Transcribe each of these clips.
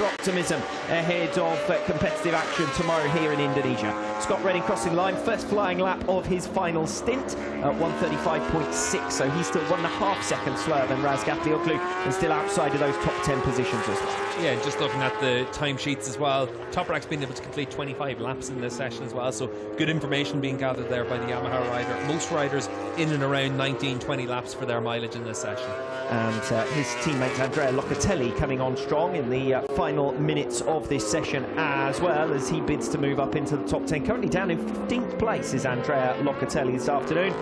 for optimism ahead of competitive action tomorrow here in Indonesia. Scott Redding crossing the line, first flying lap of his final stint at 1:35.6, so he's still 1.5 seconds slower than Razgatlioglu and still outside of those top 10 positions as well. Yeah, just looking at the timesheets as well, Toprak's been able to complete 25 laps in this session as well, so good information being gathered there by the Yamaha rider. Most riders in and around 19-20 laps for their mileage in this session. And his teammate Andrea Locatelli coming on strong in the final minutes of this session as well, as he bids to move up into the top 10. Currently down in 15th place is Andrea Locatelli this afternoon.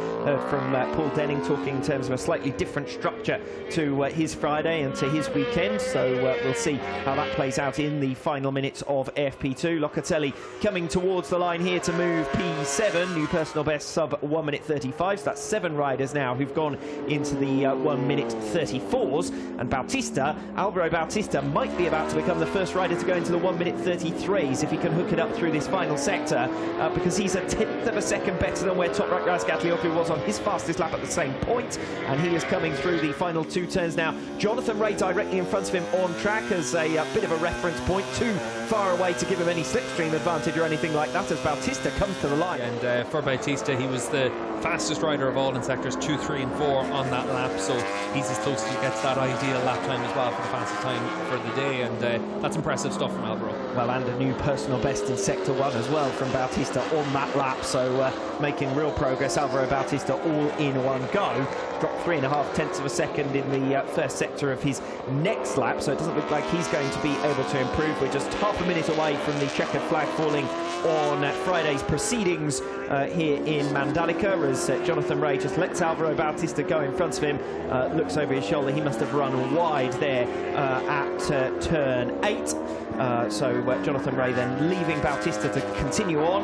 From Paul Denning talking in terms of a slightly different structure to his Friday and to his weekend, so we'll see how that plays out in the final minutes of FP2. Locatelli coming towards the line here to move P7, new personal best sub 1:35, so that's 7 riders now who've gone into the 1:34s, and Alvaro Bautista might be about to become the first rider to go into the 1:33s if he can hook it up through this final sector, because he's a 1/10 of a second better than where Toprak Razgatlioglu was on his fastest lap at the same point, and he is coming through the final 2 turns now. Jonathan Rea directly in front of him on track as a bit of a reference point, too far away to give him any slipstream advantage or anything like that as Bautista comes to the line. And for Bautista, he was the fastest rider of all in sectors 2, 3 and 4 on that lap, so he's as close as you get to that ideal lap time as well for the fastest time for the day, and that's impressive stuff from Alvaro. Well, and a new personal best in sector 1 as well from Bautista on that lap, so making real progress. Alvaro Bautista all in one go. Dropped 3.5 tenths of a second in the first sector of his next lap, so it doesn't look like he's going to be able to improve. We're just half a minute away from the checkered flag falling on Friday's proceedings here in Mandalika, as Jonathan Rea just lets Alvaro Bautista go in front of him, looks over his shoulder. He must have run wide there at turn 8. So Jonathan Rea then leaving Bautista to continue on,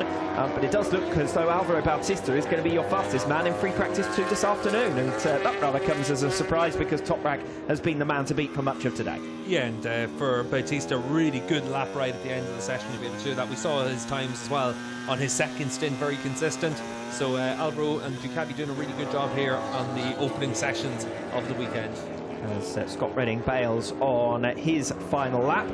but it does look as though Alvaro Bautista is going to be your fastest man in free practice 2 this afternoon, and that rather comes as a surprise because Toprak has been the man to beat for much of today. Yeah, and for Bautista, really good lap right at the end of the session to be able to do that. We saw his times as well on his second stint, very consistent. So Alvaro and Ducati doing a really good job here on the opening sessions of the weekend. As Scott Redding bails on his final lap.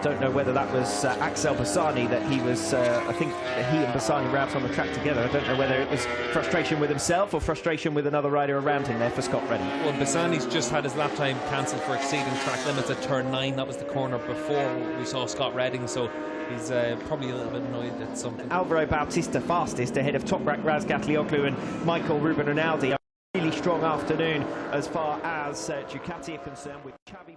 Don't know whether that was Axel Bassani that he was, I think he and Bassani were out on the track together. I don't know whether it was frustration with himself or frustration with another rider around him there for Scott Redding. Well, Bassani's just had his lap time cancelled for exceeding track limits at turn 9. That was the corner before we saw Scott Redding, so he's probably a little bit annoyed at something. Alvaro Bautista fastest ahead of Toprak Razgatlioglu and Michael Ruben Rinaldi. Really strong afternoon as far as Ducati are concerned with Xavi.